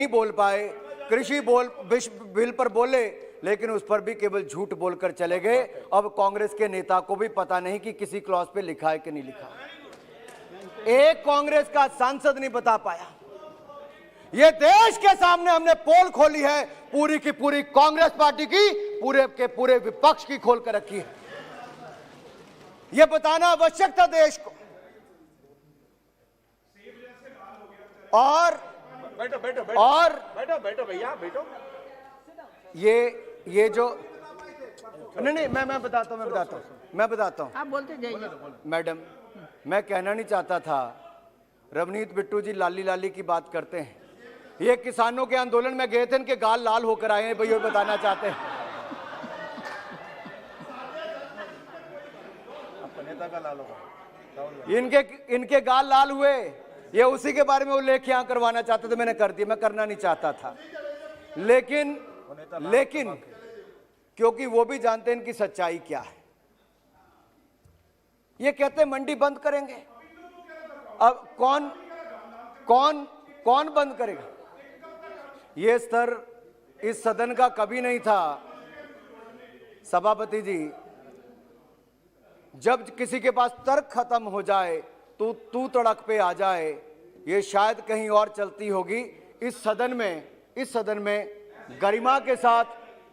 नहीं बोल पाए, कृषि बिल पर बोले लेकिन उस पर भी केवल झूठ बोलकर चले गए। अब कांग्रेस के नेता को भी पता नहीं कि किसी क्लॉज पे लिखा है कि नहीं लिखा। एक कांग्रेस का सांसद नहीं बता पाया। ये देश के सामने हमने पोल खोली है, पूरी की पूरी कांग्रेस पार्टी की, पूरे के पूरे विपक्ष की खोल कर रखी है। यह बताना आवश्यक था देश को। और बैठो भैया बैठो। ये जो नहीं मैं बताता हूं आप बोलते जाइए। मैडम, मैं कहना नहीं चाहता था, रवनीत बिट्टू जी लाली लाली की बात करते हैं। ये किसानों के आंदोलन में गए थे, इनके गाल लाल होकर आए हैं भैया, बताना चाहते हैं। नेता का लाल होगा, इनके गाल लाल हुए, ये उसी के बारे में उल्लेख यहां करवाना चाहते थे, मैंने कर दिया। मैं करना नहीं चाहता था, लेकिन क्योंकि वो भी जानते हैं इनकी सच्चाई क्या है। ये कहते हैं मंडी बंद करेंगे। अब कौन बंद करेगा? ये स्तर इस सदन का कभी नहीं था। सभापति जी, जब किसी के पास तर्क खत्म हो जाए तो तू तड़क पे आ जाए, ये शायद कहीं और चलती होगी। इस सदन में गरिमा के साथ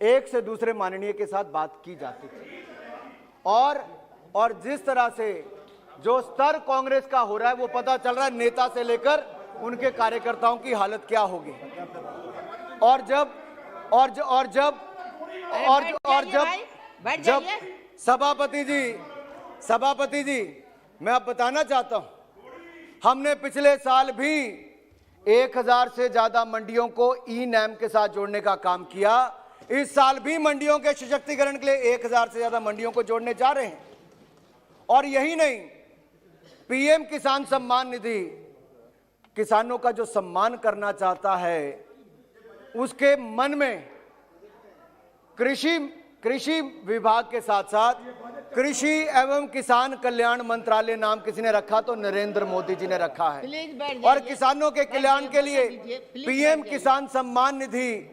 एक से दूसरे माननीय के साथ बात की जाती थी। और जिस तरह से जो स्तर कांग्रेस का हो रहा है, वो पता चल रहा है नेता से लेकर उनके कार्यकर्ताओं की हालत क्या होगी। और जब सभापति जी मैं अब बताना चाहता हूं, हमने पिछले साल भी 1000 से ज्यादा मंडियों को ई नैम के साथ जोड़ने का काम किया। इस साल भी मंडियों के सशक्तिकरण के लिए 1000 से ज्यादा मंडियों को जोड़ने जा रहे हैं। और यही नहीं, पीएम किसान सम्मान निधि किसानों का जो सम्मान करना चाहता है, उसके मन में कृषि विभाग के साथ साथ कृषि एवं किसान कल्याण मंत्रालय नाम किसी ने रखा, तो नरेंद्र मोदी जी ने रखा है। और किसानों के कल्याण के लिए पीएम किसान सम्मान निधि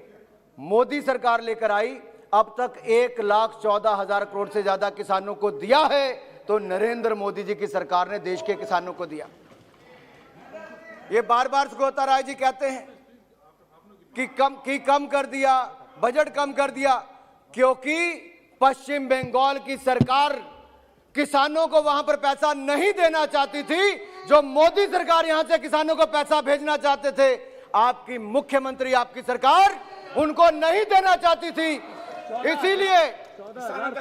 मोदी सरकार लेकर आई। अब तक 1,14,000 करोड़ से ज्यादा किसानों को दिया है, तो नरेंद्र मोदी जी की सरकार ने देश के किसानों को दिया। ये बार बार सुगोता राय जी कहते हैं कि कम कर दिया, बजट कम कर दिया, क्योंकि पश्चिम बंगाल की सरकार किसानों को वहां पर पैसा नहीं देना चाहती थी, जो मोदी सरकार यहां से किसानों को पैसा भेजना चाहते थे। आपकी मुख्यमंत्री, आपकी सरकार उनको नहीं देना चाहती थी। इसीलिए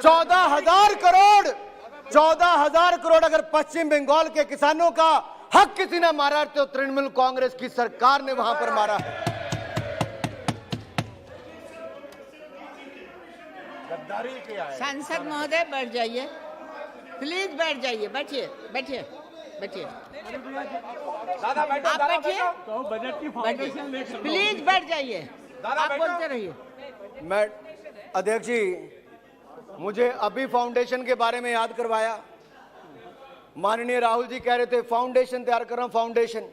14,000 करोड़ अगर पश्चिम बंगाल के किसानों का हक किसी ने मारा है, तो तृणमूल कांग्रेस की सरकार ने वहां पर मारा है। सांसद महोदय बैठ जाइए, प्लीज बैठ जाइए, बैठिए। दादा बैठो, आप बैठिए, बजट की फाउंडेशन लेकर प्लीज बैठ जाइए, आप बोलते रहिए। मैं अध्यक्ष जी, मुझे अभी फाउंडेशन के बारे में याद करवाया। माननीय राहुल जी कह रहे थे फाउंडेशन तैयार कर रहा हूं, फाउंडेशन।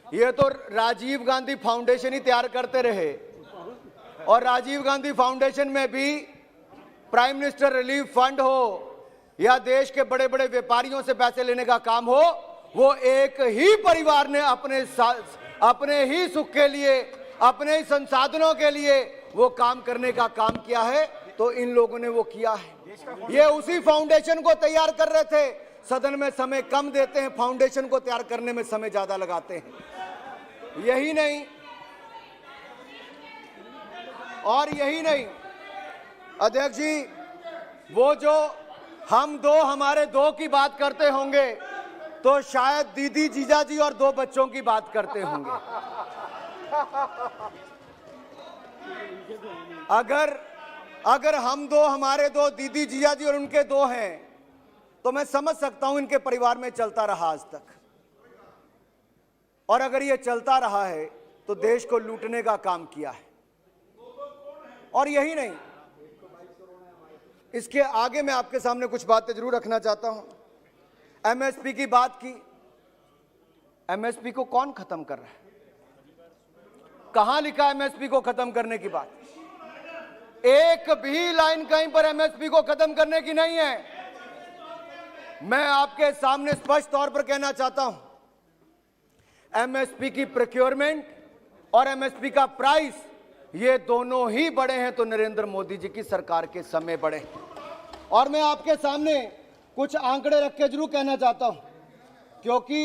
ये तो राजीव गांधी फाउंडेशन ही तैयार करते रहे, और राजीव गांधी फाउंडेशन में भी प्राइम मिनिस्टर रिलीफ फंड हो या देश के बड़े बड़े व्यापारियों से पैसे लेने का काम हो, वो एक ही परिवार ने अपने ही सुख के लिए, अपने ही संसाधनों के लिए वो काम करने का काम किया है। तो इन लोगों ने वो किया है। ये उसी फाउंडेशन को तैयार कर रहे थे। सदन में समय कम देते हैं, फाउंडेशन को तैयार करने में समय ज्यादा लगाते हैं। यही नहीं अध्यक्ष जी, वो जो हम दो हमारे दो की बात करते होंगे, तो शायद दीदी जीजा जी और 2 बच्चों की बात करते होंगे। अगर हम दो हमारे 2 दीदी जीजा जी और उनके 2 हैं, तो मैं समझ सकता हूं इनके परिवार में चलता रहा आज तक। और अगर ये चलता रहा है तो देश को लूटने का काम किया है। और यही नहीं, इसके आगे मैं आपके सामने कुछ बातें जरूर रखना चाहता हूं। एमएसपी की बात की, एमएसपी को कौन खत्म कर रहा है? कहां लिखा एमएसपी को खत्म करने की बात? एक भी लाइन कहीं पर एमएसपी को खत्म करने की नहीं है। मैं आपके सामने स्पष्ट तौर पर कहना चाहता हूं, एमएसपी की प्रोक्योरमेंट और एमएसपी का प्राइस, ये दोनों ही बढ़े हैं तो नरेंद्र मोदी जी की सरकार के समय बढ़े। और मैं आपके सामने कुछ आंकड़े रख के जरूर कहना चाहता हूं, क्योंकि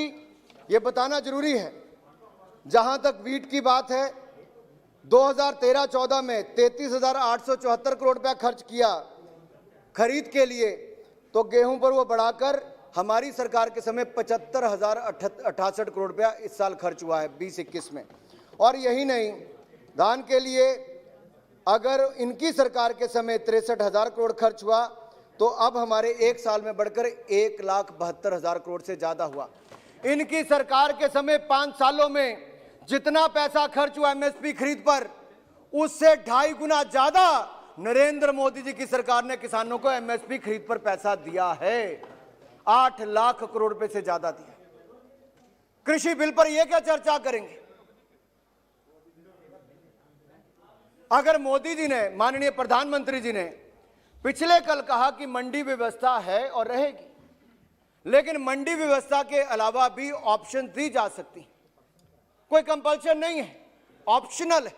ये बताना जरूरी है। जहां तक वीट की बात है, 2013-14 में 33,874 करोड़ रुपया खर्च किया खरीद के लिए, तो गेहूं पर वो बढ़ाकर हमारी सरकार के समय 75,068 करोड़ रुपया इस साल खर्च हुआ है 2021 में। और यही नहीं, धान के लिए अगर इनकी सरकार के समय 63,000 करोड़ खर्च हुआ, तो अब हमारे एक साल में बढ़कर 1,72,000 करोड़ से ज्यादा हुआ। इनकी सरकार के समय 5 सालों में जितना पैसा खर्च हुआ एमएसपी खरीद पर, उससे 2.5 गुना ज्यादा नरेंद्र मोदी जी की सरकार ने किसानों को एमएसपी खरीद पर पैसा दिया है। 8 लाख करोड़ रुपए से ज्यादा दिया। कृषि बिल पर यह क्या चर्चा करेंगे? अगर मोदी जी ने, माननीय प्रधानमंत्री जी ने पिछले कल कहा कि मंडी व्यवस्था है और रहेगी, लेकिन मंडी व्यवस्था के अलावा भी ऑप्शन दी जा सकती, कोई कंपल्शन नहीं है, ऑप्शनल है।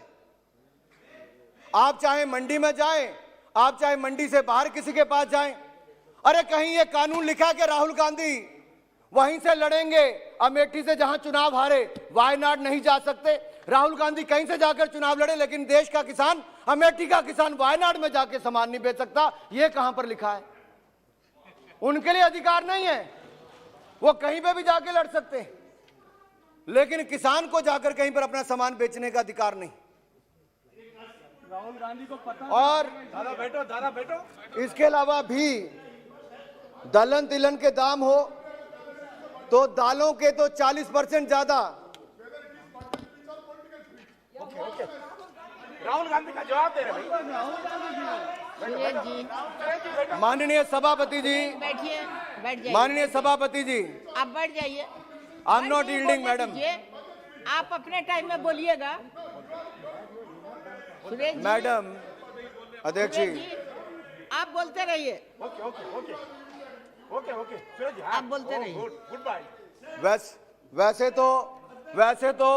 आप चाहे मंडी में जाएं, आप चाहे मंडी से बाहर किसी के पास जाएं। अरे कहीं ये कानून लिखा है कि राहुल गांधी वहीं से लड़ेंगे, अमेठी से जहां चुनाव हारे वायनाड नहीं जा सकते? राहुल गांधी कहीं से जाकर चुनाव लड़े, लेकिन देश का किसान, अमेठी का किसान वायनाड में जाके सामान नहीं बेच सकता? ये कहां पर लिखा है? उनके लिए अधिकार नहीं है, वो कहीं पे भी जाके लड़ सकते हैं, लेकिन किसान को जाकर कहीं पर अपना सामान बेचने का अधिकार नहीं। राहुल गांधी को पता। और दादा बैठो। इसके अलावा भी दलहन तिलहन के दाम हो तो दालों के तो 40% ज्यादा। राहुल गांधी का जवाब दे रहे सुरेश जी, माननीय सभापति जी, बैठिए, बैठ जाइए। माननीय सभापति जी, आप बैठ जाइए। I am not yielding madam. आप अपने टाइम में बोलिएगा। सुरेश जी, मैडम अध्यक्ष सुरेश जी, जी, आप बोलते रहिए। Okay okay okay okay okay Suraj ji, आप बोलते रहिए। Good bye. वैसे तो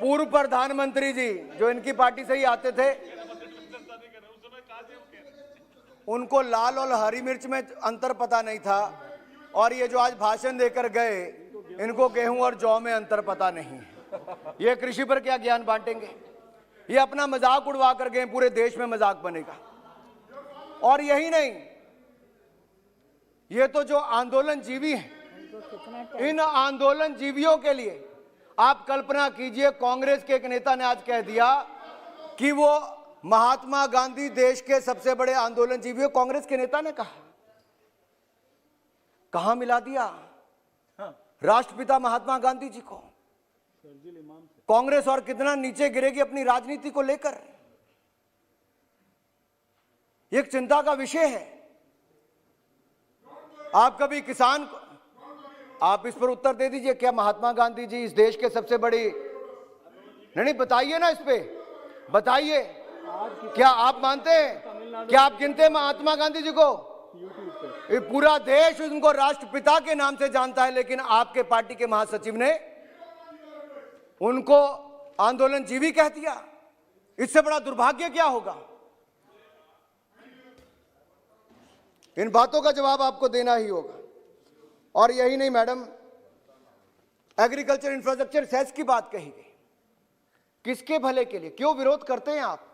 पूर्व प्रधानमंत्री जी जो इनकी पार्टी से ही आते थे, उनको लाल और हरी मिर्च में अंतर पता नहीं था, और ये जो आज भाषण देकर गए, इनको गेहूं और जौ में अंतर पता नहीं है। ये कृषि पर क्या ज्ञान बांटेंगे? ये अपना मजाक उड़वा कर गए, पूरे देश में मजाक बनेगा। और यही नहीं, ये तो जो आंदोलन जीवी हैं, इन आंदोलन जीवियों के लिए आप कल्पना कीजिए, कांग्रेस के एक नेता ने आज कह दिया कि वो महात्मा गांधी देश के सबसे बड़े आंदोलन जीवी हो। कांग्रेस के नेता ने कहा, कहां मिला दिया राष्ट्रपिता महात्मा गांधी जी को? कांग्रेस और कितना नीचे गिरेगी अपनी राजनीति को लेकर, एक चिंता का विषय है। आप कभी किसान को, आप इस पर उत्तर दे दीजिए, क्या महात्मा गांधी जी इस देश के सबसे बड़ी, नहीं बताइए ना, इस पे बताइए, क्या आप मानते हैं, क्या आप गिनते हैं महात्मा गांधी जी को? ये पूरा देश उनको राष्ट्रपिता के नाम से जानता है, लेकिन आपके पार्टी के महासचिव ने उनको आंदोलन जीवी कह दिया। इससे बड़ा दुर्भाग्य क्या होगा? इन बातों का जवाब आपको देना ही होगा। और यही नहीं मैडम, एग्रीकल्चर इंफ्रास्ट्रक्चर सेस की बात कही गई, किसके भले के लिए? क्यों विरोध करते हैं आप?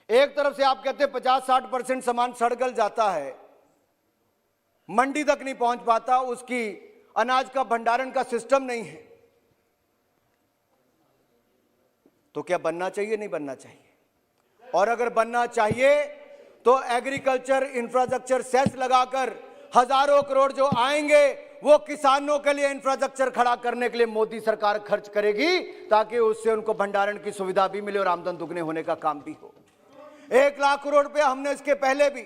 एक तरफ से आप कहते हैं 50-60% सामान सड़गल जाता है, मंडी तक नहीं पहुंच पाता, उसकी अनाज का भंडारण का सिस्टम नहीं है, तो क्या बनना चाहिए? नहीं बनना चाहिए। और अगर बनना चाहिए तो एग्रीकल्चर इंफ्रास्ट्रक्चर सेस लगाकर हजारों करोड़ जो आएंगे वो किसानों के लिए इंफ्रास्ट्रक्चर खड़ा करने के लिए मोदी सरकार खर्च करेगी, ताकि उससे उनको भंडारण की सुविधा भी मिले और आमदन दुगने होने का काम भी हो। 1 लाख करोड़ रुपया हमने इसके पहले भी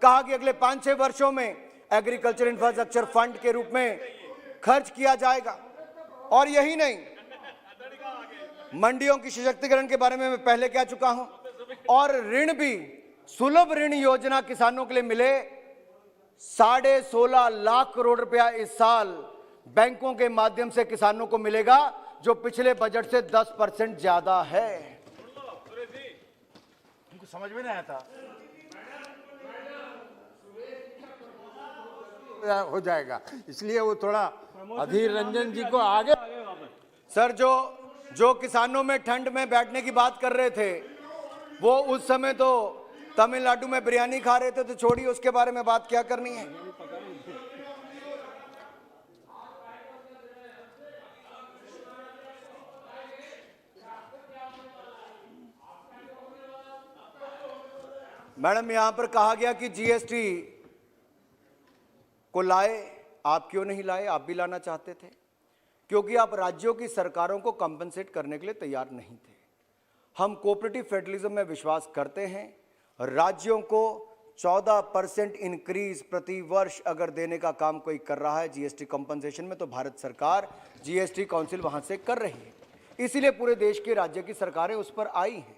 कहा कि अगले 5-6 वर्षों में एग्रीकल्चर इंफ्रास्ट्रक्चर फंड के रूप में खर्च किया जाएगा। और यही नहीं, मंडियों की सशक्तिकरण के बारे में मैं पहले कह चुका हूं, और ऋण भी सुलभ ऋण योजना किसानों के लिए मिले। 16.5 लाख करोड़ रुपया इस साल बैंकों के माध्यम से किसानों को मिलेगा, जो पिछले बजट से 10% ज्यादा है। उनको समझ में नहीं आया था। हो जाएगा, इसलिए वो थोड़ा अधीर रंजन जी को आगे। सर, जो किसानों में ठंड में बैठने की बात कर रहे थे, वो उस समय तो तमिलनाडु में बिरयानी खा रहे थे, तो छोड़िए, उसके बारे में बात क्या करनी है। मैडम, यहां पर कहा गया कि जीएसटी को लाए, आप क्यों नहीं लाए? आप भी लाना चाहते थे, क्योंकि आप राज्यों की सरकारों को कंपनसेट करने के लिए तैयार नहीं थे। हम कोऑपरेटिव फेडरलिज्म में विश्वास करते हैं। राज्यों को 14% इंक्रीज प्रति वर्ष अगर देने का काम कोई कर रहा है जीएसटी कंपनसेशन में, तो भारत सरकार जीएसटी काउंसिल वहां से कर रही है। इसीलिए पूरे देश के राज्य की सरकारें उस पर आई हैं।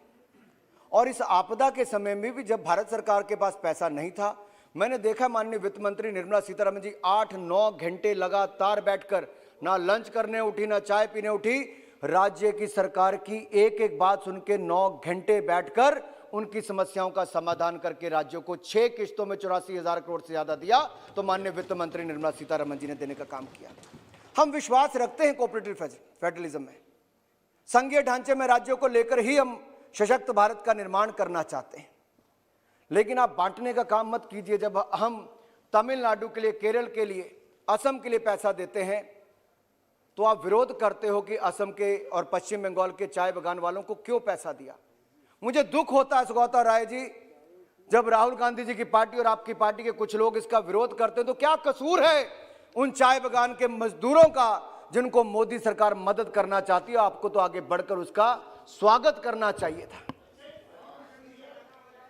और इस आपदा के समय में भी जब भारत सरकार के पास पैसा नहीं था, मैंने देखा माननीय वित्त मंत्री निर्मला सीतारमण जी 8-9 घंटे लगातार बैठकर ना लंच करने उठी, ना चाय पीने उठी, राज्य की सरकार की एक एक बात सुन के 9 घंटे बैठकर उनकी समस्याओं का समाधान करके राज्यों को 6 किस्तों में 84,000 करोड़ से ज्यादा दिया। तो माननीय वित्त मंत्री निर्मला सीतारमण जी ने देने का काम किया। हम विश्वास रखते हैं कोऑपरेटिव फेडरलिज्म में। संघीय ढांचे में राज्यों को लेकर ही हम सशक्त भारत का निर्माण करना चाहते हैं। लेकिन आप बांटने का काम मत कीजिए। जब हम तमिलनाडु के लिए, केरल के लिए, असम के लिए पैसा देते हैं, तो आप विरोध करते हो कि असम के और पश्चिम बंगाल के चाय बागान वालों को क्यों पैसा दिया। मुझे दुख होता है सुगौता राय जी, जब राहुल गांधी जी की पार्टी और आपकी पार्टी के कुछ लोग इसका विरोध करते हैं, तो क्या कसूर है उन चाय बागान के मजदूरों का जिनको मोदी सरकार मदद करना चाहती है? आपको तो आगे बढ़कर उसका स्वागत करना चाहिए था।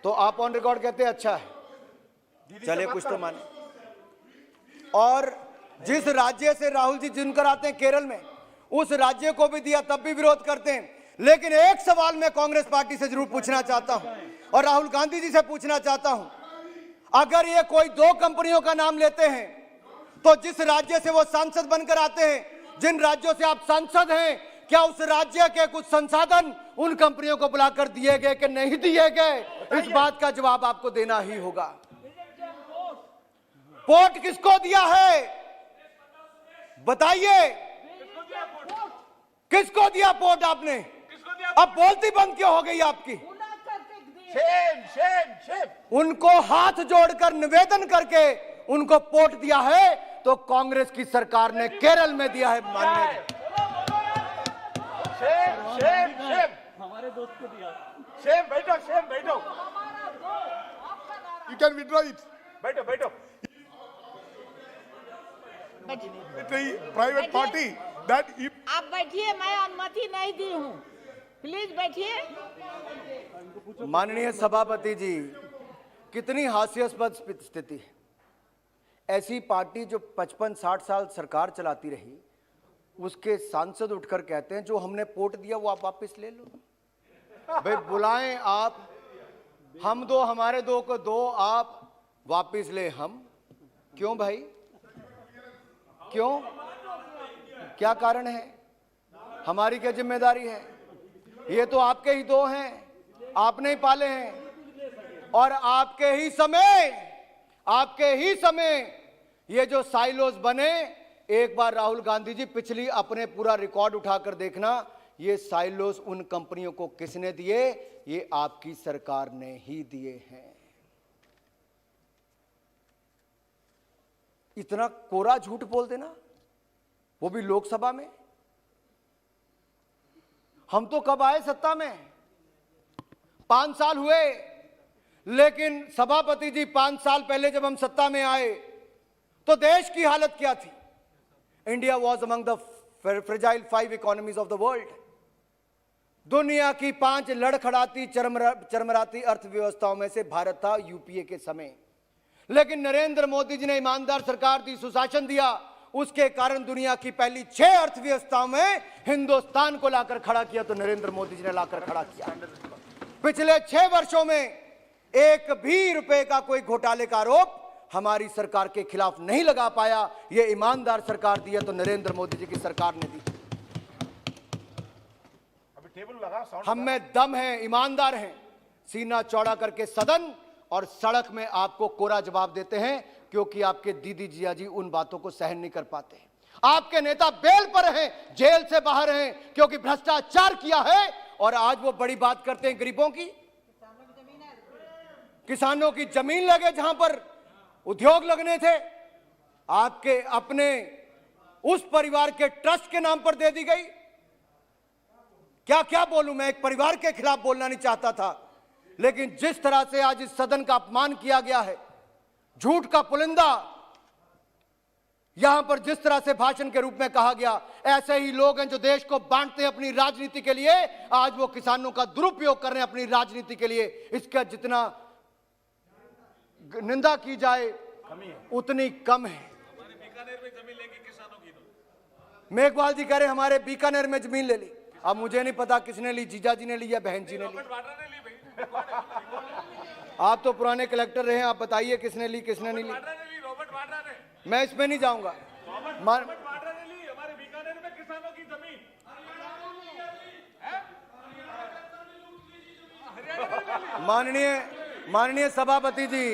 तो आप ऑन रिकॉर्ड कहते हैं अच्छा है, चलिए कुछ तो माने। और जिस राज्य से राहुल जी चुनकर आते हैं केरल में, उस राज्य को भी दिया, तब भी विरोध करते हैं। लेकिन एक सवाल मैं कांग्रेस पार्टी से जरूर पूछना चाहता हूं और राहुल गांधी जी से पूछना चाहता हूं, अगर ये कोई 2 कंपनियों का नाम लेते हैं, तो जिस राज्य से वो सांसद बनकर आते हैं, जिन राज्यों से आप सांसद हैं, क्या उस राज्य के कुछ संसाधन उन कंपनियों को बुलाकर दिए गए कि नहीं दिए गए? इस बात का जवाब आपको देना ही होगा। पोर्ट किसको दिया है बताइए? किसको दिया पोर्ट आपने? अब बोलती बंद क्यों हो गई आपकी? Shem Shem Shem. उनको हाथ जोड़कर निवेदन करके उनको पोर्ट दिया है, तो कांग्रेस की सरकार ने केरल में दिया है। माननीय शेम शेम शेम। हमारे दोस्त को दिया। शेम, बैठो शेम, बैठो। You can withdraw it. बैठो बैठो। Private party that if आप बैठिए, मैं अनुमति नहीं दी हूँ, प्लीज बैठिए। माननीय सभापति जी, कितनी हास्यास्पद स्थिति है। ऐसी पार्टी जो 55-60 साल सरकार चलाती रही, उसके सांसद उठकर कहते हैं जो हमने पोर्ट दिया वो आप वापस ले लो। भाई बुलाएं आप, हम दो, हमारे 2 को 2, आप वापस ले हम। क्यों भाई, क्यों? क्या कारण है? हमारी क्या जिम्मेदारी है? ये तो आपके ही 2 हैं, आपने ही पाले हैं। और आपके ही समय ये जो साइलोस बने, एक बार राहुल गांधी जी पिछली अपने पूरा रिकॉर्ड उठाकर देखना, ये साइलोस उन कंपनियों को किसने दिए? ये आपकी सरकार ने ही दिए हैं। इतना कोरा झूठ बोल देना, वो भी लोकसभा में। हम तो कब आए सत्ता में? 5 साल हुए। लेकिन सभापति जी, 5 साल पहले जब हम सत्ता में आए तो देश की हालत क्या थी? India was among the fragile 5 economies of the world. दुनिया की 5 लड़खड़ाती चरमराती अर्थव्यवस्थाओं में से भारत था यूपीए के समय। लेकिन नरेंद्र मोदी जी ने ईमानदार सरकार दी, सुशासन दिया, उसके कारण दुनिया की पहली 6 अर्थव्यवस्थाओं में हिंदुस्तान को लाकर खड़ा किया तो नरेंद्र मोदी जी ने लाकर खड़ा किया। पिछले 6 वर्षों में एक भी रुपए का कोई घोटाले का आरोप हमारी सरकार के खिलाफ नहीं लगा पाया। यह ईमानदार सरकार दी है तो नरेंद्र मोदी जी की सरकार ने दी। अभी टेबल लगा, साउंड हम में दम है, ईमानदार हैं, सीना चौड़ा करके सदन और सड़क में आपको कोरा जवाब देते हैं, क्योंकि आपके दीदी जिया जी उन बातों को सहन नहीं कर पाते। आपके नेता बेल पर हैं, जेल से बाहर हैं, क्योंकि भ्रष्टाचार किया है। और आज वो बड़ी बात करते हैं गरीबों की, किसानों की जमीन लगे जहां पर उद्योग लगने थे, आपके अपने उस परिवार के ट्रस्ट के नाम पर दे दी गई। क्या क्या बोलूं, मैं एक परिवार के खिलाफ बोलना नहीं चाहता था, लेकिन जिस तरह से आज इस सदन का अपमान किया गया है, झूठ का पुलिंदा यहां पर जिस तरह से भाषण के रूप में कहा गया, ऐसे ही लोग हैं जो देश को बांटते हैं अपनी राजनीति के लिए। आज वो किसानों का दुरुपयोग कर रहे हैं अपनी राजनीति के लिए। इसका जितना निंदा की जाए उतनी कम है। मेघवाल जी कह रहे हमारे बीकानेर में जमीन ले ली। अब मुझे नहीं पता किसने ली, जीजा जी ने ली या बहन जी ने ली। आप तो पुराने कलेक्टर रहे हैं, आप बताइए किसने ली किसने नहीं ली। मैं इसमें नहीं जाऊंगा। माननीय सभापति जी,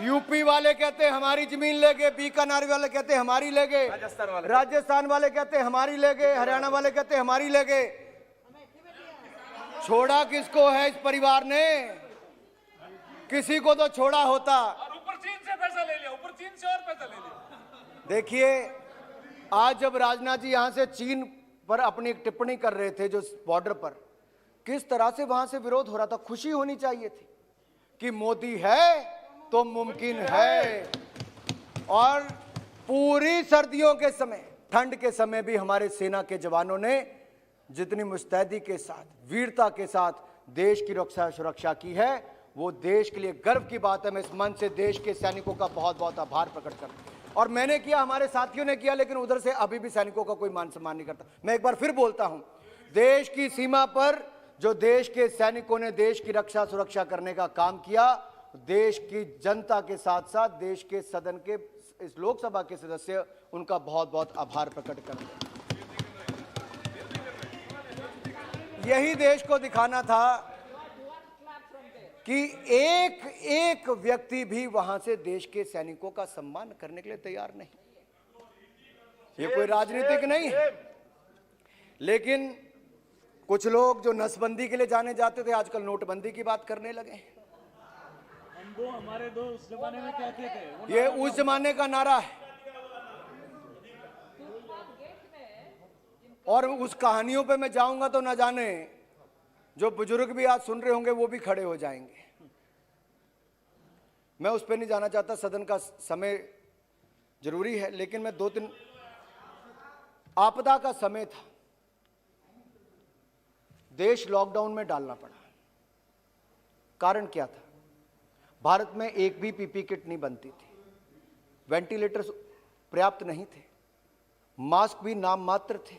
यूपी वाले कहते हमारी जमीन ले गए, बीकानेर वाले कहते हमारी ले गए, राजस्थान वाले कहते हमारी ले गए, हरियाणा वाले कहते हमारी ले गए। छोड़ा किसको है इस परिवार ने? किसी को तो छोड़ा होता। ऊपर चीन से पैसा ले लिया, ऊपर चीन से और पैसा ले लिया। देखिए, आज जब राजनाथ जी यहां से चीन पर अपनी एक टिप्पणी कर रहे थे, जो बॉर्डर पर किस तरह से वहां से विरोध हो रहा था, खुशी होनी चाहिए थी कि मोदी है तो मुमकिन है। और पूरी सर्दियों के समय, ठंड के समय भी हमारे सेना के जवानों ने जितनी मुस्तैदी के साथ, वीरता के साथ देश की रक्षा सुरक्षा की है, वो देश के लिए गर्व की बात है। मैं इस मंच से देश के सैनिकों का बहुत बहुत आभार प्रकट करता हूं। और मैंने किया, हमारे साथियों ने किया, लेकिन उधर से अभी भी सैनिकों का कोई मान सम्मान नहीं करता। मैं एक बार फिर बोलता हूं, देश की सीमा पर जो देश के सैनिकों ने देश की रक्षा सुरक्षा करने का काम किया, देश की जनता के साथ साथ देश के सदन के इस लोकसभा के सदस्य उनका बहुत बहुत आभार प्रकट करते हैं। यही देश को दिखाना था कि एक एक व्यक्ति भी वहां से देश के सैनिकों का सम्मान करने के लिए तैयार नहीं। ये कोई राजनीतिक नहीं है, लेकिन कुछ लोग जो नसबंदी के लिए जाने जाते थे, आजकल नोटबंदी की बात करने लगे। वो हमारे दो उस जमाने में कहते थे, ये उस जमाने का नारा है। और उस कहानियों पे मैं जाऊंगा तो न जाने जो बुजुर्ग भी आज सुन रहे होंगे वो भी खड़े हो जाएंगे। मैं उस पर नहीं जाना चाहता, सदन का समय जरूरी है, लेकिन मैं 2-3 आपदा का समय था, देश लॉकडाउन में डालना पड़ा। कारण क्या था? भारत में एक भी पीपी किट नहीं बनती थी, वेंटिलेटर्स पर्याप्त नहीं थे, मास्क भी नाम मात्र थे।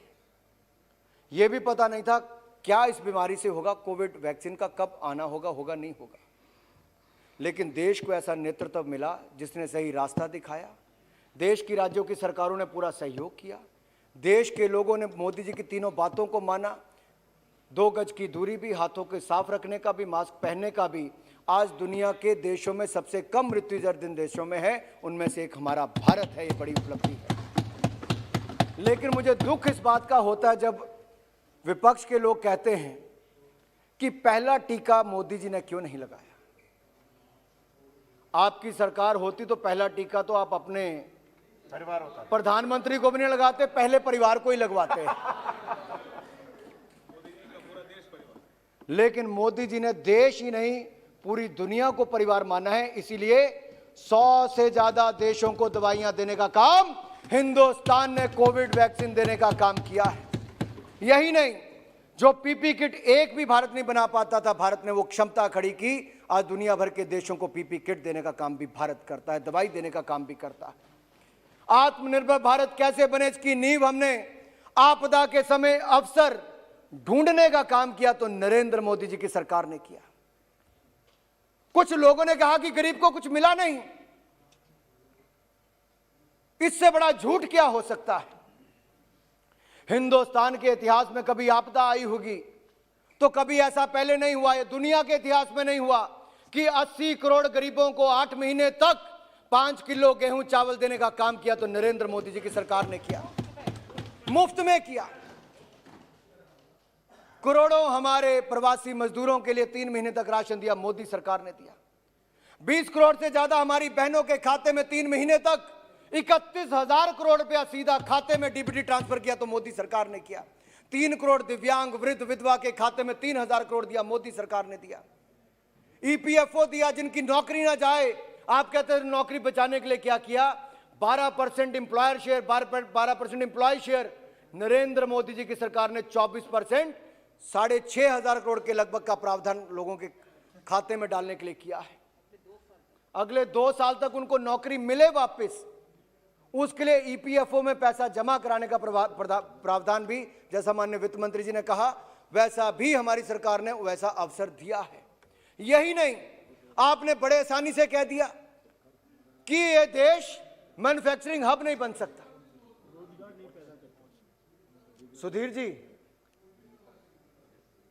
यह भी पता नहीं था क्या इस बीमारी से होगा, कोविड वैक्सीन का कब आना होगा, होगा नहीं होगा। लेकिन देश को ऐसा नेतृत्व मिला जिसने सही रास्ता दिखाया। देश की राज्यों की सरकारों ने पूरा सहयोग किया। देश के लोगों ने मोदी जी की तीनों बातों को माना, 2 गज की दूरी भी, हाथों के साफ रखने का भी, मास्क पहनने का भी। आज दुनिया के देशों में सबसे कम मृत्यु दर जिन देशों में है, उनमें से एक हमारा भारत है। ये बड़ी उपलब्धि है। लेकिन मुझे दुख इस बात का होता है जब विपक्ष के लोग कहते हैं कि पहला टीका मोदी जी ने क्यों नहीं लगाया। आपकी सरकार होती तो पहला टीका तो आप अपने परिवार होता, प्रधानमंत्री को भी नहीं लगाते, पहले परिवार को ही लगवाते। लेकिन मोदी जी ने देश ही नहीं पूरी दुनिया को परिवार माना है। इसीलिए 100 से ज्यादा देशों को दवाइयां देने का काम हिंदुस्तान ने कोविड वैक्सीन देने का काम किया है। यही नहीं, जो पीपी किट एक भी भारत नहीं बना पाता था, भारत ने वो क्षमता खड़ी की। आज दुनिया भर के देशों को पीपी किट देने का काम भी भारत करता है, दवाई देने का काम भी करता है। आत्मनिर्भर भारत कैसे बने इसकी नींव हमने आपदा के समय अवसर ढूंढने का काम किया तो नरेंद्र मोदी जी की सरकार ने किया। कुछ लोगों ने कहा कि गरीब को कुछ मिला नहीं, इससे बड़ा झूठ क्या हो सकता है। हिंदुस्तान के इतिहास में कभी आपदा आई होगी तो कभी ऐसा पहले नहीं हुआ, है दुनिया के इतिहास में नहीं हुआ कि 80 करोड़ गरीबों को 8 महीने तक 5 किलो गेहूं चावल देने का काम किया तो नरेंद्र मोदी जी की सरकार ने किया, मुफ्त में किया। करोड़ों हमारे प्रवासी मजदूरों के लिए 3 महीने तक राशन दिया, मोदी सरकार ने दिया। 20 करोड़ से ज्यादा हमारी बहनों के खाते में 3 महीने तक 31,000 करोड़ रुपया सीधा खाते में डीबीटी ट्रांसफर किया तो मोदी सरकार ने किया। 3 करोड़ दिव्यांग वृद्ध विधवा के खाते में 3,000 करोड़ दिया, मोदी सरकार ने दिया। ईपीएफओ दिया, जिनकी नौकरी ना जाए। आप कहते हैं नौकरी बचाने के लिए क्या किया? 12% employer share, 12% employ share. Narendra Modi ji की सरकार ने 24%, 6,500 करोड़ के लगभग का प्रावधान लोगों के खाते में डालने के लिए किया है। अगले 2 साल तक उनको नौकरी मिले वापस, उसके लिए ईपीएफओ में पैसा जमा कराने का प्रावधान भी, जैसा माननीय वित्त मंत्री जी ने कहा, वैसा भी हमारी सरकार ने वैसा अवसर दिया है। यही नहीं, आपने बड़े आसानी से कह दिया कि यह देश मैन्युफैक्चरिंग हब नहीं बन सकता। सुधीर जी,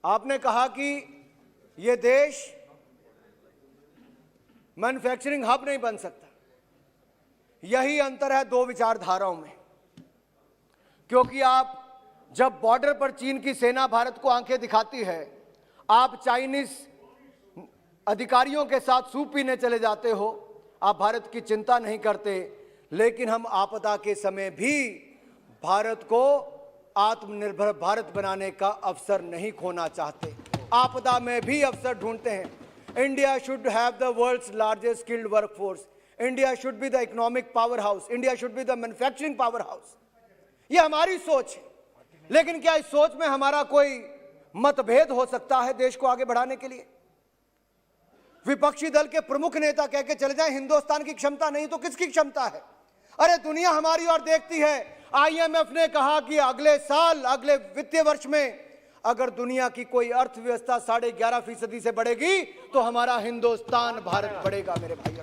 आपने कहा कि यह देश मैन्युफैक्चरिंग हब नहीं बन सकता। यही अंतर है 2 विचारधाराओं में, क्योंकि आप जब बॉर्डर पर चीन की सेना भारत को आंखें दिखाती है, आप चाइनीज अधिकारियों के साथ सूप पीने चले जाते हो, आप भारत की चिंता नहीं करते। लेकिन हम आपदा के समय भी भारत को आत्मनिर्भर भारत बनाने का अवसर नहीं खोना चाहते, आपदा में भी अवसर ढूंढते हैं। India should have the world's largest skilled workforce, India should be the economic power house, India should be the manufacturing power house. यह हमारी सोच है। लेकिन क्या इस सोच में हमारा कोई मतभेद हो सकता है देश को आगे बढ़ाने के लिए? विपक्षी दल के प्रमुख नेता कह के चले जाएं हिंदुस्तान की क्षमता नहीं, तो किसकी क्षमता है? अरे दुनिया हमारी ओर देखती है। आईएमएफ ने कहा कि अगले साल, अगले वित्तीय वर्ष में अगर दुनिया की कोई अर्थव्यवस्था 11.5% से बढ़ेगी तो हमारा हिंदुस्तान भारत बढ़ेगा। मेरे भाई,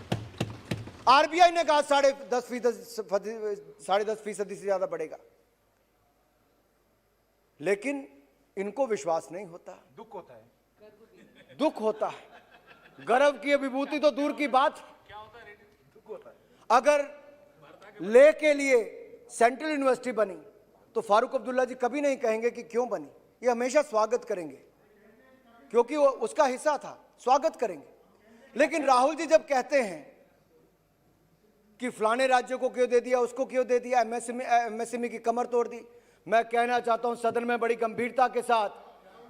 आरबीआई ने कहा 10.5% से ज्यादा बढ़ेगा, लेकिन इनको विश्वास नहीं होता, दुख होता है, दुख होता है। गर्व की विभूति तो दूर की बात, दुख होता है। अगर ले के लिए सेंट्रल यूनिवर्सिटी बनी तो फारूक अब्दुल्ला जी कभी नहीं कहेंगे कि क्यों बनी, ये हमेशा स्वागत करेंगे, क्योंकि वो उसका हिस्सा था, स्वागत करेंगे। लेकिन राहुल जी जब कहते हैं कि फलाने राज्य को क्यों दे दिया, उसको क्यों दे दिया, एमएसएमई की कमर तोड़ दी, मैं कहना चाहता हूं सदन में बड़ी गंभीरता के साथ,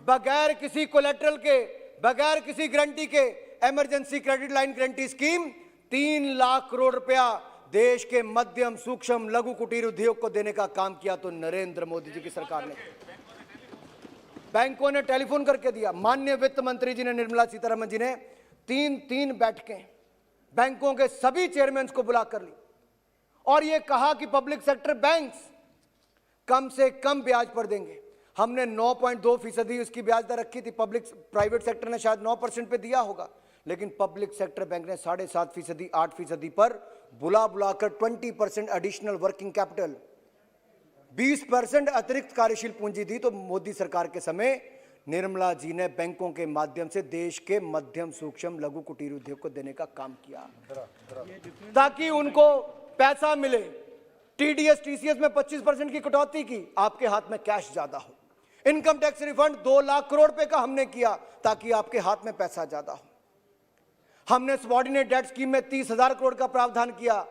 बगैर किसी कोलेटरल के, बगैर किसी गारंटी के emergency credit line guarantee scheme 3 lakh crore रुपया देश के मध्यम सूक्ष्म लघु कुटीर उद्योग को देने का काम किया तो नरेंद्र मोदी जी की सरकार ने। बैंकों ने टेलीफोन करके दिया, माननीय वित्त मंत्री जी ने, निर्मला सीतारमण जी ने 3 बैठकें बैंकों के सभी चेयरमैन को बुला कर ली और यह कहा कि पब्लिक सेक्टर बैंक्स कम से कम ब्याज पर देंगे। हमने 9.2% उसकी ब्याज दर रखी थी, प्राइवेट सेक्टर ने शायद 9% पे दिया होगा, लेकिन पब्लिक सेक्टर बैंक ने 7.5%, 8% पर बुलाकर 20% एडिशनल वर्किंग कैपिटल, 20% अतिरिक्त कार्यशील पूंजी दी। तो मोदी सरकार के समय निर्मला जी ने बैंकों के माध्यम से देश के मध्यम सूक्ष्म लघु कुटीर उद्योग को देने का काम किया ताकि उनको पैसा मिले। टीडीएस टीसीएस में 25% की कटौती की, आपके हाथ में कैश ज्यादा हो। Income tax refund 2 lakh crore रुपए का हमने किया ताकि आपके हाथ में पैसा ज्यादा हो। हमने सबऑर्डिनेट डेट स्कीम में 30,000 करोड़ का प्रावधान किया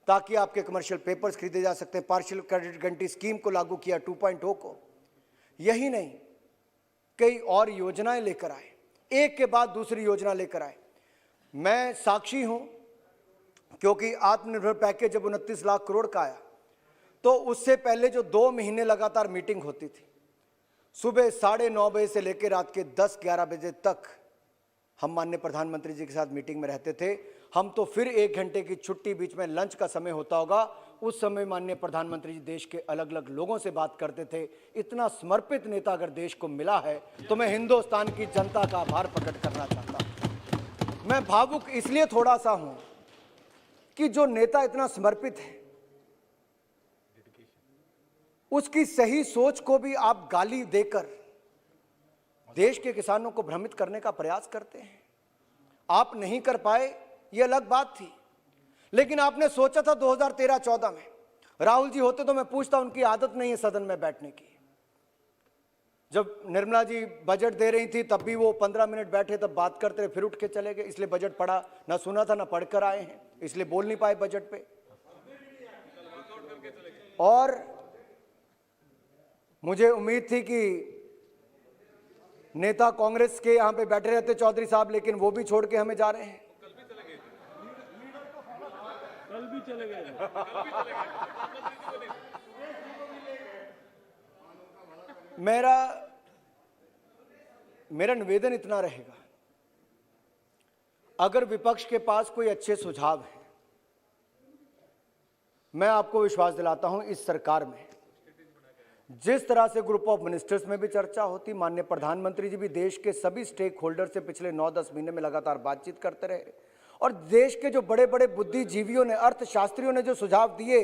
ताकि आपके कमर्शियल पेपर्स खरीदे जा सकते हैं। पार्शियल क्रेडिट गारंटी स्कीम को लागू किया 2.0 को। यही नहीं, कई और योजनाएं लेकर आए, एक के बाद दूसरी योजना लेकर आए। मैं साक्षी हूं, क्योंकि आत्मनिर्भर पैकेज जब 29 लाख करोड़ का आया तो उससे पहले जो 2 महीने लगातार मीटिंग होती थी, सुबह 9:30 बजे से लेकर रात के 10-11 बजे तक हम माननीय प्रधानमंत्री जी के साथ मीटिंग में रहते थे। हम तो फिर 1 घंटे की छुट्टी, बीच में लंच का समय होता होगा, उस समय माननीय प्रधानमंत्री जी देश के अलग अलग लोगों से बात करते थे। इतना समर्पित नेता अगर देश को मिला है तो मैं हिंदुस्तान की जनता का आभार प्रकट करना चाहता हूं। मैं भावुक इसलिए थोड़ा सा हूं कि जो नेता इतना समर्पित है उसकी सही सोच को भी आप गाली देकर देश के किसानों को भ्रमित करने का प्रयास करते हैं। आप नहीं कर पाए ये अलग बात थी, लेकिन आपने सोचा था 2013-14 में राहुल जी होते तो मैं पूछता, उनकी आदत नहीं है सदन में बैठने की। जब निर्मला जी बजट दे रही थी तब भी वो 15 मिनट बैठे, तब बात करते रहे, फिर उठ के चले गए। इसलिए बजट पढ़ा ना सुना था ना पढ़कर आए हैं, इसलिए बोल नहीं पाए बजट पे। और मुझे उम्मीद थी कि नेता कांग्रेस के यहां पे बैठे रहते चौधरी साहब, लेकिन वो भी छोड़ के हमें जा रहे हैं। कल भी चले गए। मेरा निवेदन इतना रहेगा, अगर विपक्ष के पास कोई अच्छे सुझाव हैं, मैं आपको विश्वास दिलाता हूं इस सरकार में जिस तरह से ग्रुप ऑफ मिनिस्टर्स में भी चर्चा होती, माननीय प्रधानमंत्री जी भी देश के सभी स्टेक होल्डर से पिछले 9-10 महीने में लगातार बातचीत करते रहे, और देश के जो बड़े बड़े बुद्धिजीवियों ने, अर्थशास्त्रियों ने जो सुझाव दिए,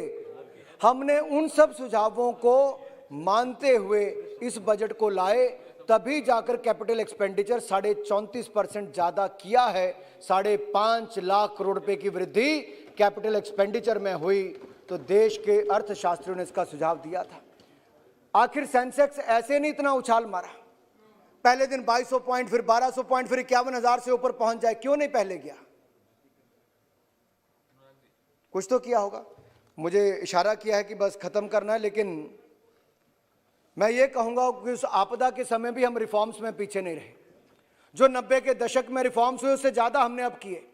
हमने उन सब सुझावों को मानते हुए इस बजट को लाए। तभी जाकर कैपिटल एक्सपेंडिचर 34.5% ज्यादा किया है। 5.5 लाख करोड़ रुपए की वृद्धि कैपिटल एक्सपेंडिचर में हुई, तो देश के अर्थशास्त्रियों ने इसका सुझाव दिया था। आखिर सेंसेक्स ऐसे नहीं इतना उछाल मारा, पहले दिन 2200 पॉइंट, फिर 1200 पॉइंट, फिर 51,000 से ऊपर पहुंच जाए, क्यों नहीं पहले गया? कुछ तो किया होगा। मुझे इशारा किया है कि बस खत्म करना है, लेकिन मैं ये कहूंगा कि उस आपदा के समय भी हम रिफॉर्म्स में पीछे नहीं रहे। जो 90 के दशक में रिफॉर्म्स हुए उससे ज्यादा हमने अब किए,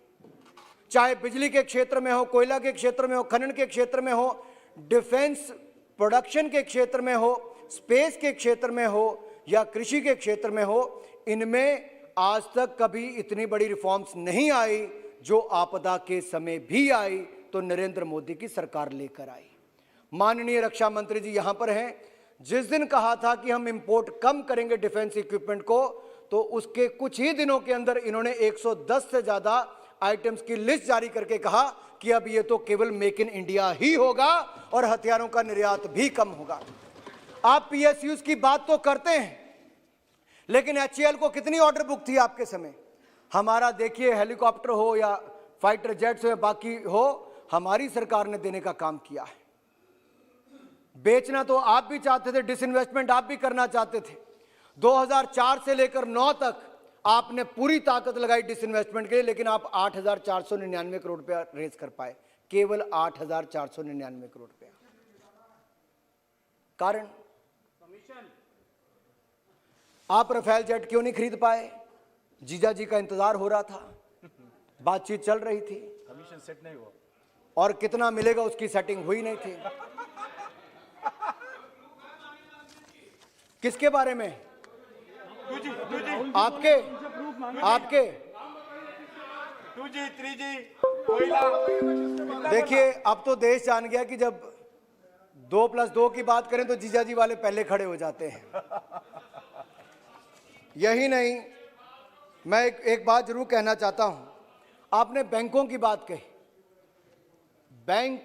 चाहे बिजली के क्षेत्र में हो, कोयला के क्षेत्र में हो, खनन के क्षेत्र में हो, डिफेंस प्रोडक्शन के क्षेत्र में हो, स्पेस के क्षेत्र में हो या कृषि के क्षेत्र में हो। इनमें आज तक कभी इतनी बड़ी रिफॉर्म्स नहीं आई जो आपदा के समय भी आई, तो नरेंद्र मोदी की सरकार लेकर आई। माननीय रक्षा मंत्री जी यहां पर हैं। जिस दिन कहा था कि हम इंपोर्ट कम करेंगे डिफेंस इक्विपमेंट को, तो उसके कुछ ही दिनों के अंदर इन्होंने 110 से ज्यादा आइटम्स की लिस्ट जारी करके कहा कि अब ये तो केवल मेक इन इंडिया ही होगा और हथियारों का निर्यात भी कम होगा। आप पीएसयूज की बात तो करते हैं, लेकिन एचएएल को कितनी ऑर्डर बुक थी आपके समय? हमारा देखिए, हेलीकॉप्टर हो या फाइटर जेट्स हो या बाकी हो, हमारी सरकार ने देने का काम किया है। बेचना तो आप भी चाहते थे, डिसइन्वेस्टमेंट आप भी करना चाहते थे। 2004 से लेकर 9 तक आपने पूरी ताकत लगाई डिसइन्वेस्टमेंट के लिए, लेकिन आप 8,499 करोड़ रुपया रेज कर पाए, केवल 8,499 करोड़ रुपया। कारण आप राफेल जेट क्यों नहीं खरीद पाए? जीजा जी का इंतजार हो रहा था, बातचीत चल रही थी, कमीशन सेट नहीं हुआ, और कितना मिलेगा उसकी सेटिंग हुई नहीं थी। किसके बारे में? आपके 2G 3G कोयला। देखिए, अब तो देश जान गया कि जब 2+2 की बात करें तो जीजाजी वाले पहले खड़े हो जाते हैं। यही नहीं, मैं एक बात जरूर कहना चाहता हूं। आपने बैंकों की बात कही, बैंक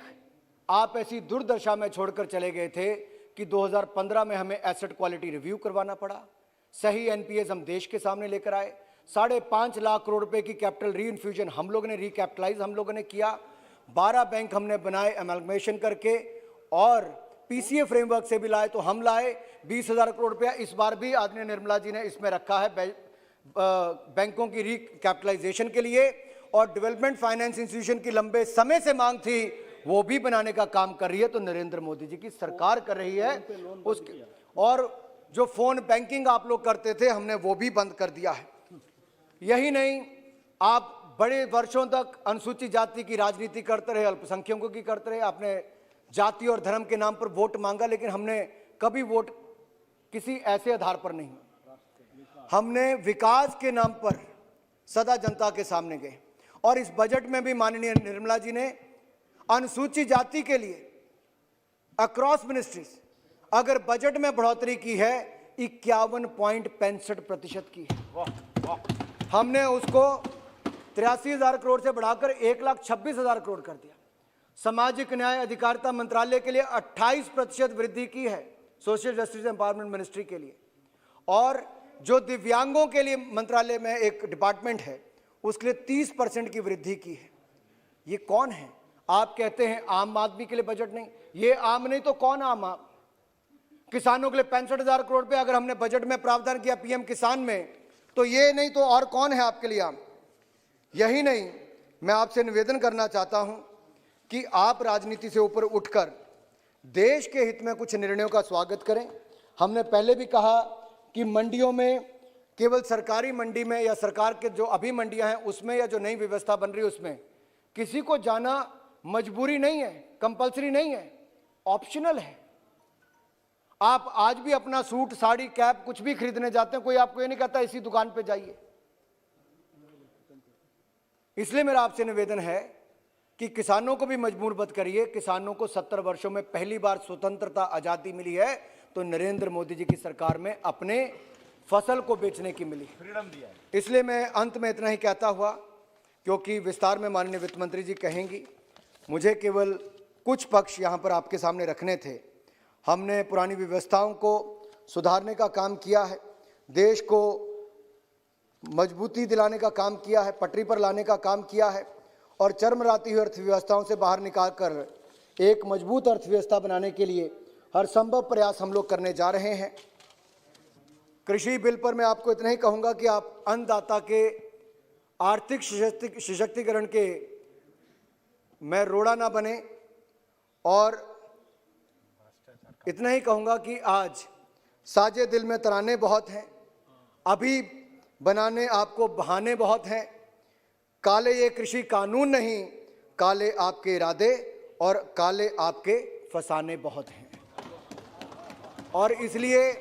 आप ऐसी दुर्दशा में छोड़कर चले गए थे कि 2015 में हमें एसेट क्वालिटी रिव्यू करवाना पड़ा। सही एनपीएस हम देश के सामने लेकर आए। 5.5 लाख करोड़ रुपए की कैपिटल री इन्फ्यूजन हम लोगों ने, रिकैपिटलाइज हम लोगों ने किया। 12 बैंक हमने बनाए एमलगमेशन करके, और पीसीए फ्रेमवर्क से भी लाए तो हम लाए 20,000 करोड़ रुपया। इस बार भी आदरणीय निर्मला जी ने इसमें रखा है बैंकों की रिकैपिटलाइजेशन के लिए, और डेवलपमेंट फाइनेंस इंस्टीट्यूशन की लंबे समय से मांग थी, वो भी बनाने का काम कर रही है। तो नरेंद्र मोदी जी की सरकार कर रही है उसके। और जो फोन बैंकिंग आप लोग करते थे, हमने वो भी बंद कर दिया है। यही नहीं, आप बड़े वर्षों तक अनुसूचित जाति की राजनीति करते रहे, अल्पसंख्यकों की करते रहे। आपने जाति और धर्म के नाम पर वोट मांगा, लेकिन हमने कभी वोट किसी ऐसे आधार पर नहीं, हमने विकास के नाम पर सदा जनता के सामने गए। और इस बजट में भी माननीय निर्मला जी ने अनुसूचित जाति के लिए अक्रॉस मिनिस्ट्रीज अगर बजट में बढ़ोतरी की है 51.65% की है। हमने उसको 83,000 करोड़ से बढ़ाकर 1,26,000 करोड़ कर दिया। सामाजिक न्याय अधिकारिता मंत्रालय के लिए 28% वृद्धि की है, सोशल जस्टिस एम्पावरमेंट मिनिस्ट्री के लिए। और जो दिव्यांगों के लिए मंत्रालय में एक डिपार्टमेंट है उसके लिए 30% की वृद्धि की है। ये कौन है? आप कहते हैं आम आदमी के लिए बजट नहीं, ये आम नहीं तो कौन आम? किसानों के लिए 65,000 करोड़ रुपए अगर हमने बजट में प्रावधान किया पीएम किसान में, तो ये नहीं तो और कौन है आपके लिए आम? यही नहीं, मैं आपसे निवेदन करना चाहता हूं कि आप राजनीति से ऊपर उठकर देश के हित में कुछ निर्णयों का स्वागत करें। हमने पहले भी कहा कि मंडियों में केवल सरकारी मंडी में या सरकार के जो अभी मंडियां हैं उसमें या जो नई व्यवस्था बन रही है उसमें किसी को जाना मजबूरी नहीं है, कंपलसरी नहीं है, ऑप्शनल है। आप आज भी अपना सूट साड़ी कैप कुछ भी खरीदने जाते हैं, कोई आपको ये नहीं कहता इसी दुकान पे जाइए। इसलिए मेरा आपसे निवेदन है कि किसानों को भी मजबूर मत करिए। किसानों को 70 वर्षों में पहली बार स्वतंत्रता आजादी मिली है तो नरेंद्र मोदी जी की सरकार में अपने फसल को बेचने की मिली, फ्रीडम दिया है। इसलिए मैं अंत में इतना ही कहता हुआ, क्योंकि विस्तार में माननीय वित्त मंत्री जी कहेंगी, मुझे केवल कुछ पक्ष यहाँ पर आपके सामने रखने थे। हमने पुरानी व्यवस्थाओं को सुधारने का काम किया है, देश को मजबूती दिलाने का काम किया है, पटरी पर लाने का काम किया है और चरमराती हुई अर्थव्यवस्थाओं से बाहर निकालकर एक मजबूत अर्थव्यवस्था बनाने के लिए हर संभव प्रयास हम लोग करने जा रहे हैं। कृषि बिल पर मैं आपको इतना ही कहूँगा कि आप अन्नदाता के आर्थिक सशक्तिकरण के मैं रोड़ा ना बने, और इतना ही कहूँगा कि आज साजे दिल में तराने बहुत हैं, अभी बनाने आपको बहाने बहुत हैं। काले ये कृषि कानून नहीं, काले आपके इरादे और काले आपके फसाने बहुत हैं। और इसलिए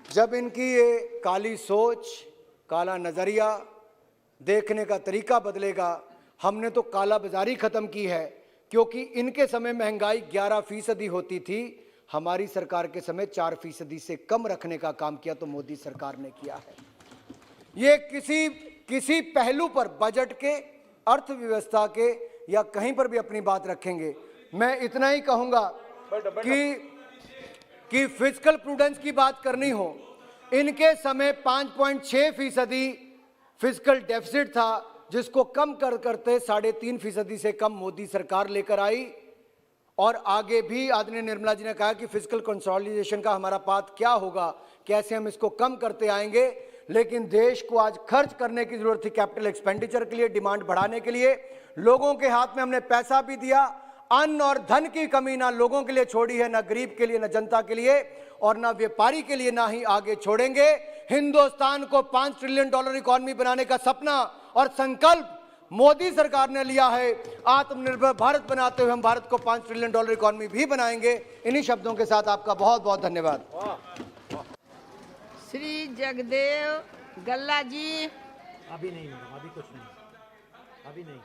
जब इनकी ये काली सोच, काला नज़रिया, देखने का तरीका बदलेगा, हमने तो काला बाजारी ख़त्म की है, क्योंकि इनके समय महंगाई 11% होती थी, हमारी सरकार के समय 4% से कम रखने का काम किया तो मोदी सरकार ने किया है। ये किसी पहलू पर बजट के, अर्थव्यवस्था के या कहीं पर भी अपनी बात रखेंगे, मैं इतना ही कहूँगा कि फिस्कल प्रूडेंस की बात करनी हो, इनके समय 5.6% फिस्कल डेफिसिट था, जिसको कम करते 3.5% से कम मोदी सरकार लेकर आई। और आगे भी आदरणीय निर्मला जी ने कहा कि फिस्कल कंसोलिडेशन का हमारा पाथ क्या होगा, कैसे हम इसको कम करते आएंगे। लेकिन देश को आज खर्च करने की जरूरत थी, कैपिटल एक्सपेंडिचर के लिए, डिमांड बढ़ाने के लिए। लोगों के हाथ में हमने पैसा भी दिया, अन्न और धन की कमी ना लोगों के लिए छोड़ी है, ना गरीब के लिए, ना जनता के लिए और ना व्यापारी के लिए, ना ही आगे छोड़ेंगे। हिंदुस्तान को $5 ट्रिलियन इकॉनमी बनाने का सपना और संकल्प मोदी सरकार ने लिया है। आत्मनिर्भर भारत बनाते हुए हम भारत को $5 ट्रिलियन इकॉनमी भी बनाएंगे। इन्हीं शब्दों के साथ आपका बहुत बहुत धन्यवाद। श्री जगदेव गल्ला जी। अभी नहीं मैडम, अभी कुछ नहीं, अभी नहीं।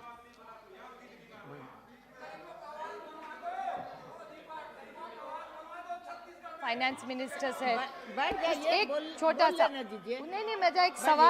फाइनेंस मिनिस्टर से बैठ जाइए, एक छोटा सा, बोलने दीजिए। नहीं मैं एक सवाल